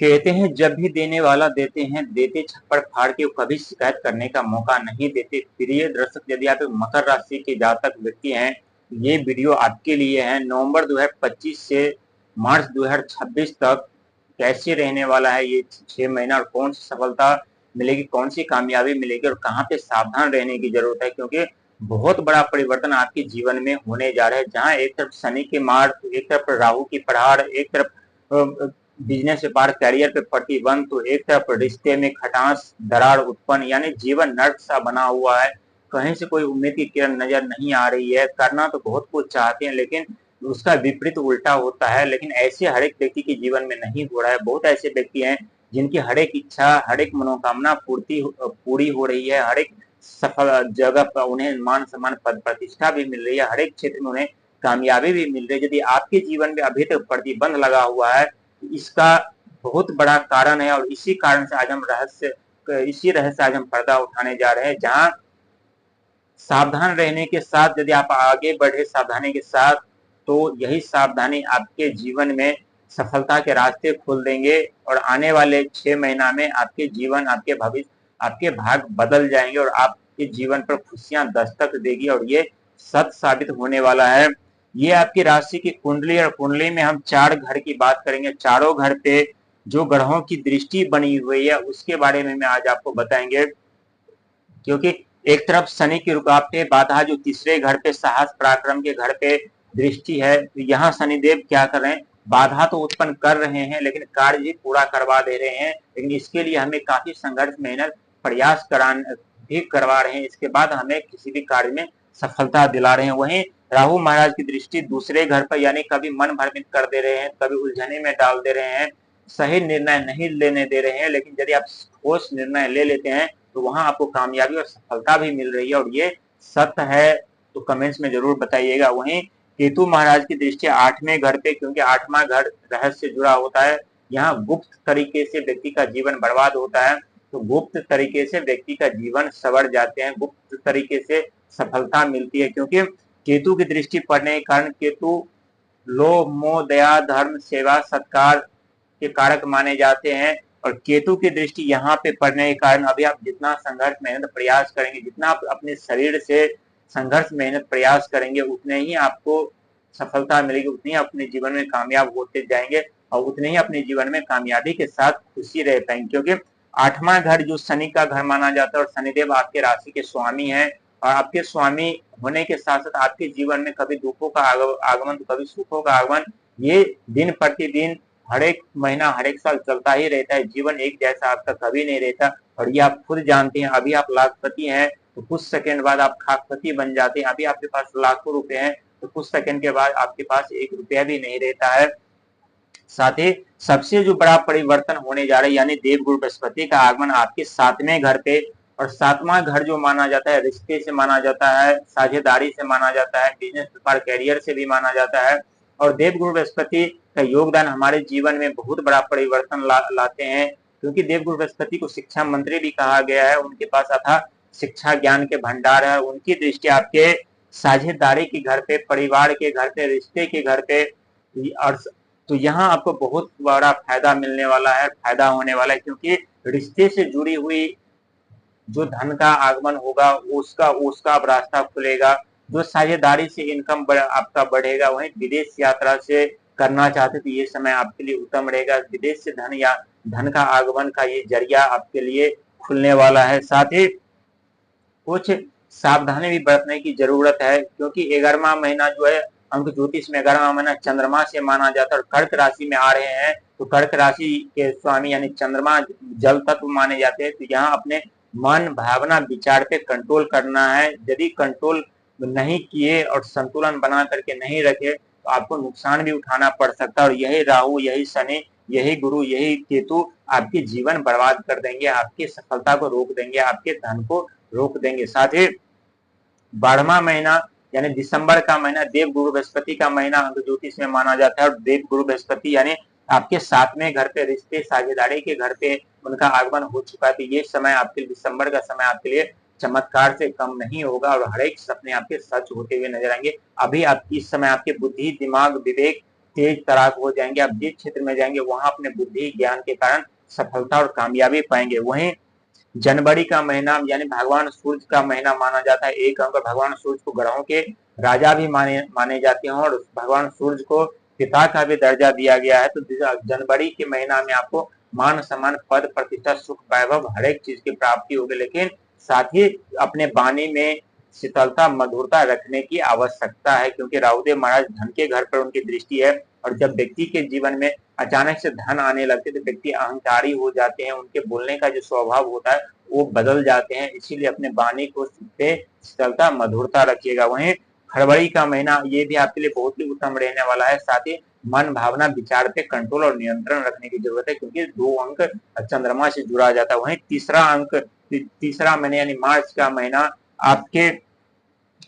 कहते हैं जब भी देने वाला देते हैं, देते छप्पड़ फाड़ के, कभी शिकायत करने का मौका नहीं देते। प्रिय दर्शक, यदि आप एक मकर राशि के जातक व्यक्ति हैं, ये वीडियो आपके लिए है। नवंबर 2025 से मार्च 2026 तक कैसे रहने वाला है ये 6 महीना, और कौन सी सफलता मिलेगी, कौन सी कामयाबी मिलेगी, और कहाँ पे सावधान रहने की जरूरत है, क्योंकि बहुत बड़ा परिवर्तन आपके जीवन में होने जा रहा है। जहाँ एक तरफ शनि के मार, एक तरफ राहु की पहाड़, एक तरफ बिजनेस व्यापार कैरियर पे प्रतिबंध, तो एक तरफ रिश्ते में खटास, दरार उत्पन्न, यानी जीवन नर्क सा बना हुआ है। कहीं से कोई उम्मीद की किरण नजर नहीं आ रही है। करना तो बहुत कुछ चाहते हैं, लेकिन उसका विपरीत उल्टा होता है। लेकिन ऐसे हर एक व्यक्ति के जीवन में नहीं हो रहा है। बहुत ऐसे व्यक्ति हैं जिनकी हर एक इच्छा, हर एक मनोकामना पूरी हो रही है। हर एक सफल जगह पर उन्हें मान सम्मान, पद प्रतिष्ठा भी मिल रही है। हर एक क्षेत्र में उन्हें कामयाबी भी मिल रही है। यदि आपके जीवन में अभी तक प्रतिबंध लगा हुआ है, इसका बहुत बड़ा कारण है, और इसी कारण से आज हम इसी रहस्य आज हम पर्दा उठाने जा रहे हैं। जहां सावधान रहने के साथ यदि आप आगे बढ़े सावधानी के साथ, तो यही सावधानी आपके जीवन में सफलता के रास्ते खोल देंगे, और आने वाले 6 महीना में आपके जीवन, आपके भविष्य, आपके भाग बदल जाएंगे, और आपके जीवन पर खुशियां दस्तक देगी, और ये सत्य साबित होने वाला है। ये आपकी राशि की कुंडली, और कुंडली में हम 4 घर की बात करेंगे। चारों घर पे जो ग्रहों की दृष्टि बनी हुई है, उसके बारे में आज आपको बताएंगे। क्योंकि एक तरफ शनि की रुकावटें, बाधा जो तीसरे घर पे, साहस पराक्रम के घर पे दृष्टि है, तो यहाँ शनिदेव क्या कर रहे हैं, बाधा तो उत्पन्न कर रहे हैं, लेकिन कार्य भी पूरा करवा दे रहे हैं। लेकिन इसके लिए हमें काफी संघर्ष, मेहनत, प्रयास भी करवा रहे हैं। इसके बाद हमें किसी भी कार्य में सफलता दिला रहे हैं। वहीं राहु महाराज की दृष्टि दूसरे घर पर, यानी कभी मन भ्रमित कर दे रहे हैं, कभी उलझने में डाल दे रहे हैं, सही निर्णय नहीं लेने दे रहे हैं। लेकिन यदि आप ठोस निर्णय ले लेते हैं, तो वहां आपको कामयाबी और सफलता भी मिल रही है, और ये सत्य है तो कमेंट्स में जरूर बताइएगा। वहीं केतु महाराज की दृष्टि 8वें घर पे, क्योंकि 8वां घर रहस्य से जुड़ा होता है। यहाँ गुप्त तरीके से व्यक्ति का जीवन बर्बाद होता है, तो गुप्त तरीके से व्यक्ति का जीवन सवर जाते हैं, गुप्त तरीके से सफलता मिलती है। क्योंकि केतु की दृष्टि पड़ने के कारण केतु लोभ, मोह, दया, धर्म, सेवा, सत्कार के कारक माने जाते हैं। और केतु की दृष्टि यहाँ पे पड़ने के कारण अभी आप जितना संघर्ष, मेहनत, प्रयास करेंगे, जितना आप अपने शरीर से संघर्ष, मेहनत, प्रयास करेंगे, उतने ही आपको सफलता मिलेगी, उतनी अपने जीवन में कामयाब होते जाएंगे, और उतने ही अपने जीवन में कामयाबी के साथ खुशी रह पाएंगे। क्योंकि 8वां घर जो शनि का घर माना जाता है, और शनिदेव आपके राशि के स्वामी हैं, और आपके स्वामी होने के साथ साथ आपके जीवन में कभी दुखों का आगमन, तो कभी सुखों का आगमन, ये दिन प्रतिदिन, हर एक महीना, हर एक साल चलता ही रहता है। जीवन एक जैसा आपका कभी नहीं रहता, और ये आप खुद जानते हैं। अभी आप लाखपति हैं, तो कुछ सेकंड बाद आप खाकपति बन जाते हैं। अभी आपके पास लाखों रुपए हैं, तो कुछ सेकंड के बाद आपके पास 1 रुपया भी नहीं रहता है। साथ ही सबसे जो बड़ा परिवर्तन होने जा रहा है, यानी देवगुरु बृहस्पति का आगमन आपके 7वें घर पे, और 7वां घर जो माना जाता है, रिश्ते से माना जाता है, साझेदारी से माना जाता है, बिजनेस व्यापार कैरियर से भी माना जाता है। और देवगुरु बृहस्पति का योगदान हमारे जीवन में बहुत बड़ा परिवर्तन लाते हैं। क्योंकि देवगुरु बृहस्पति को शिक्षा मंत्री भी कहा गया है। उनके पास अथाह शिक्षा ज्ञान के भंडार है। उनकी दृष्टि आपके साझेदारी के घर पे, परिवार के घर पे, रिश्ते के घर पे, और तो यहाँ आपको बहुत बड़ा फायदा मिलने वाला है, फायदा होने वाला है। क्योंकि रिश्ते से जुड़ी हुई जो धन का आगमन होगा, उसका उसका अब रास्ता खुलेगा। जो साझेदारी से इनकम आपका बढ़ेगा। वहीं विदेश यात्रा से करना चाहते तो ये समय आपके लिए उत्तम रहेगा। विदेश से धन या धन का आगमन का ये जरिया आपके लिए खुलने वाला है। साथ ही कुछ सावधानी भी बरतने की जरूरत है, क्योंकि 11वां महीना जो है, अंक ज्योतिष में 11वां महीना चंद्रमा से माना जाता है, और कर्क राशि में आ रहे हैं। तो कर्क राशि के स्वामी यानी चंद्रमा जल तत्व माने जाते हैं। तो यहाँ अपने मन, भावना, विचार पे कंट्रोल करना है। यदि कंट्रोल नहीं किए और संतुलन बना करके नहीं रखे, तो आपको नुकसान भी उठाना पड़ सकता है। और यही राहु, यही शनि, यही गुरु, यही केतु आपके जीवन बर्बाद कर देंगे, आपकी सफलता को रोक देंगे, आपके धन को रोक देंगे। साथ ही 12वां महीना यानी दिसंबर का महीना देव गुरु बृहस्पति का महीना अंक ज्योतिष में माना जाता है। और देव गुरु बृहस्पति यानी आपके 7वें घर पे, रिश्ते, साझेदारी के घर पे उनका आगमन हो चुका है। तो ये समय आपके, दिसंबर का समय आपके लिए चमत्कार से कम नहीं होगा, और हर एक सपने आपके सच होते हुए नजर आएंगे। अभी आप इस समय आपके बुद्धि, दिमाग, विवेक तेज तराक हो जाएंगे। आप जिस क्षेत्र में जाएंगे वहां अपने बुद्धि ज्ञान के कारण सफलता और कामयाबी पाएंगे। वहीं जनवरी का महीना यानी भगवान सूर्य का महीना माना जाता है। एक अंक भगवान सूर्य को ग्रहों के राजा भी माने जाते हैं और भगवान सूर्य को पिता का भी दर्जा दिया गया है। तो जनवरी के महीना में आपको मान सम्मान पद प्रतिष्ठा सुख वैभव हर एक चीज की प्राप्ति होगी, लेकिन साथ ही अपने वाणी में शीतलता मधुरता रखने की आवश्यकता है, क्योंकि राहुदेव महाराज धन के घर पर उनकी दृष्टि है। और जब व्यक्ति के जीवन में अचानक से धन आने लगते तो व्यक्ति अहंकारी हो जाते हैं, उनके बोलने का जो स्वभाव होता है वो बदल जाते हैं। इसीलिए अपने वाणी को पे शीतलता मधुरता रखिएगा। वहीं फरवरी का महीना ये भी आपके लिए बहुत ही उत्तम रहने वाला है। साथ ही मन भावना विचार पे कंट्रोल और नियंत्रण रखने की जरूरत है, क्योंकि 2 अंक चंद्रमा से जुड़ा जाता है। वहीं तीसरा महीना यानी मार्च का महीना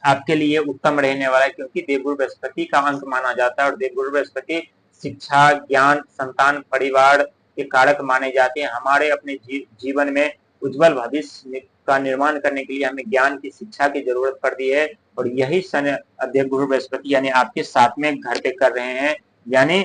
आपके लिए उत्तम रहने वाला है, क्योंकि देवगुरु बृहस्पति का अंक माना जाता है और देवगुरु बृहस्पति शिक्षा ज्ञान संतान परिवार के कारक माने जाते हैं। हमारे अपने जीवन में उज्जवल भविष्य का निर्माण करने के लिए हमें ज्ञान की शिक्षा की जरूरत पड़ती है, और यही सन देवगुरु बृहस्पति यानी आपके 7वें घर पे कर रहे हैं। यानी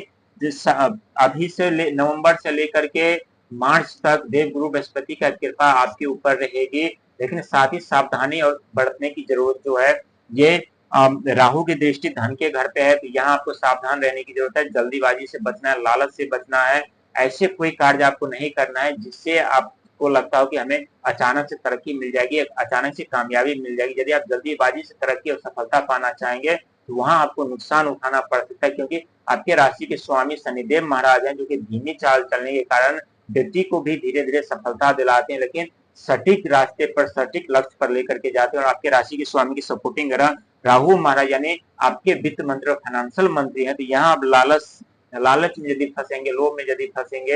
अभी से नवंबर से लेकर के मार्च तक देवगुरु बृहस्पति का कृपा आपके ऊपर रहेगी, लेकिन साथ ही सावधानी और बरतने की जरूरत जो है ये राहु की दृष्टि धन के घर पे है, तो यहाँ आपको सावधान रहने की जरूरत है। जल्दीबाजी से बचना है, लालच से बचना है। ऐसे कोई कार्य आपको नहीं करना है जिससे आपको लगता हो कि हमें अचानक से तरक्की मिल जाएगी, अचानक से कामयाबी मिल जाएगी। यदि आप जल्दीबाजी से तरक्की और सफलता पाना चाहेंगे तो वहां आपको नुकसान उठाना पड़ सकता है, क्योंकि आपके राशि के स्वामी शनिदेव महाराज हैं, जो कि धीमी चाल चलने के कारण व्यक्ति को भी धीरे धीरे सफलता दिलाते हैं, लेकिन सटीक रास्ते पर सटीक लक्ष्य पर लेकर के जाते हैं। और आपके राशि के स्वामी की सपोर्टिंग ग्रह राहु महाराज यानी आपके वित्त मंत्री और फाइनेंशियल मंत्री हैं, तो यहाँ आप लालच में यदि फंसेंगे, लोभ में यदि फंसेंगे